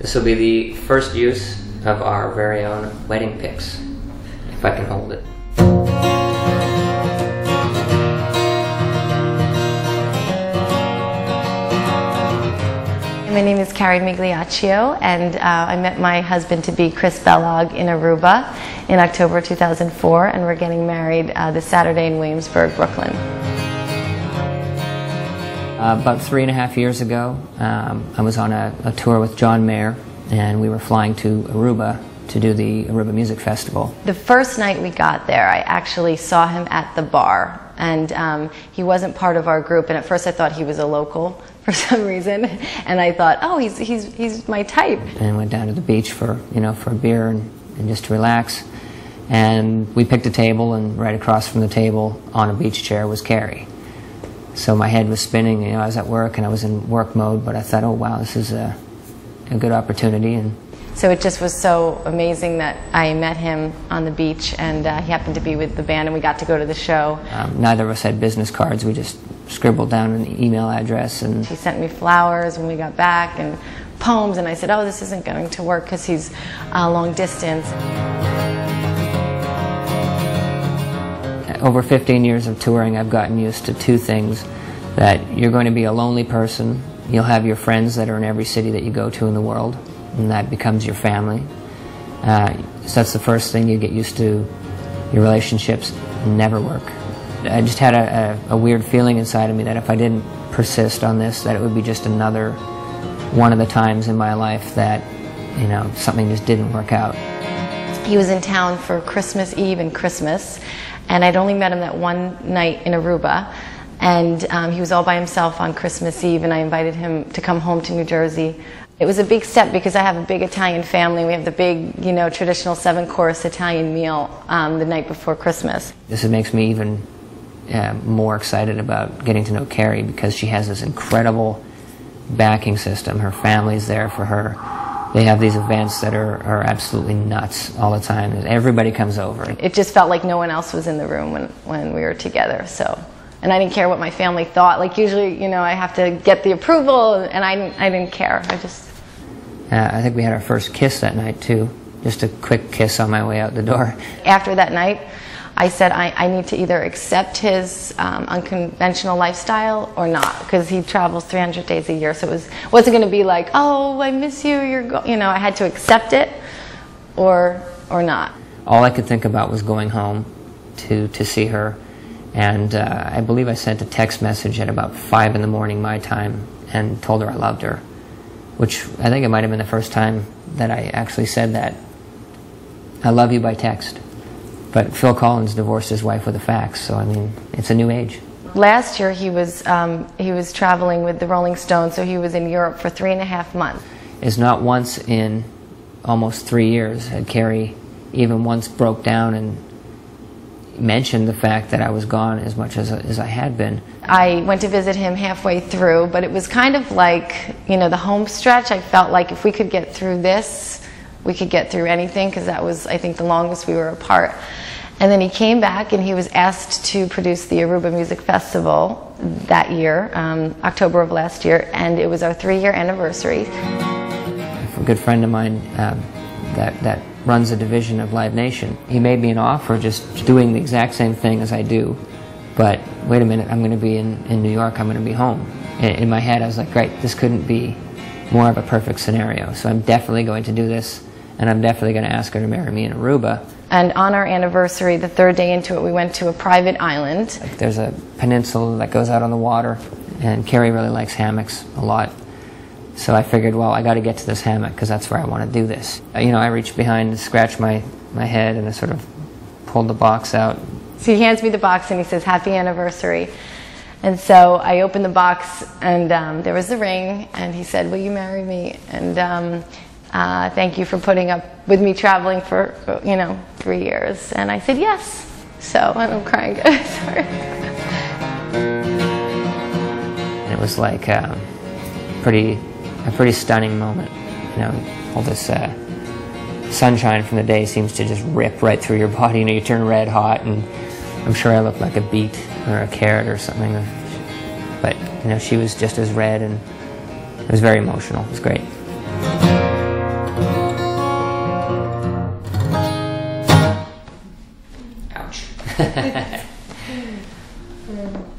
This will be the first use of our very own wedding pics, if I can hold it. My name is Carey Migliaccio, and I met my husband-to-be Chris Bellog in Aruba in October 2004, and we're getting married this Saturday in Williamsburg, Brooklyn. About 3.5 years ago, I was on a tour with John Mayer, and we were flying to Aruba to do the Aruba Music Festival. The first night we got there, I actually saw him at the bar, and he wasn't part of our group, and at first I thought he was a local for some reason, and I thought, oh, he's my type. And went down to the beach for a beer and just to relax. And we picked a table, and right across from the table on a beach chair was Carey. So my head was spinning. I was at work and I was in work mode, but I thought, oh wow, this is a good opportunity. And so it just was so amazing that I met him on the beach, and he happened to be with the band, and we got to go to the show. Neither of us had business cards. We just scribbled down an email address. And he sent me flowers when we got back and poems, and I said, oh, this isn't going to work because he's long distance. Over 15 years of touring, I've gotten used to two things: that you're going to be a lonely person. You'll have your friends that are in every city that you go to in the world, and that becomes your family. So that's the first thing you get used to. Your relationships never work. I just had a weird feeling inside of me that if I didn't persist on this, that it would be just another one of the times in my life that, something just didn't work out. He was in town for Christmas Eve and Christmas, and I'd only met him that one night in Aruba, and he was all by himself on Christmas Eve, and I invited him to come home to New Jersey. It was a big step because I have a big Italian family. We have the big, traditional 7-course Italian meal the night before Christmas. This makes me even more excited about getting to know Carey, because she has this incredible backing system. Her family's there for her. They have these events that are absolutely nuts all the time. Everybody comes over. It just felt like no one else was in the room when we were together. And I didn't care what my family thought. Like usually, I have to get the approval, and I didn't care. I think we had our first kiss that night too. Just a quick kiss on my way out the door. After that night, I said I need to either accept his unconventional lifestyle or not, because he travels 300 days a year. So it wasn't going to be like, oh, I miss you. I had to accept it or not. All I could think about was going home to see her, and I believe I sent a text message at about 5 in the morning my time and told her I loved her, which I think it might have been the first time that I actually said that. I love you by text. But Phil Collins divorced his wife with a fax, so it's a new age. Last year he was traveling with the Rolling Stones, so he was in Europe for 3.5 months. It's not once in almost 3 years had Carey even once broke down and mentioned the fact that I was gone as much as I had been. I went to visit him halfway through, but it was kind of like, the home stretch. I felt like if we could get through this, we could get through anything, because that was, I think, the longest we were apart. And then he came back, and he was asked to produce the Aruba Music Festival that year, October of last year, and it was our 3-year anniversary. A good friend of mine that runs a division of Live Nation, he made me an offer just doing the exact same thing as I do, but wait a minute, I'm going to be in New York, I'm going to be home. In my head I was like, great, this couldn't be more of a perfect scenario, so I'm definitely going to do this, and I'm definitely going to ask her to marry me in Aruba. And on our anniversary, the 3rd day into it, we went to a private island. There's a peninsula that goes out on the water, and Carey really likes hammocks a lot. So I figured, well, I got to get to this hammock because that's where I want to do this. I reached behind and scratched my head, and I sort of pulled the box out. So he hands me the box and he says, "Happy anniversary." And so I opened the box, and there was the ring, and he said, "Will you marry me? And thank you for putting up with me traveling for 3 years." And I said yes. So, and I'm crying. Sorry. And it was like a pretty stunning moment. All this sunshine from the day seems to just rip right through your body. You turn red hot, and I'm sure I looked like a beet or a carrot or something. But she was just as red, and it was very emotional. It was great. Mm.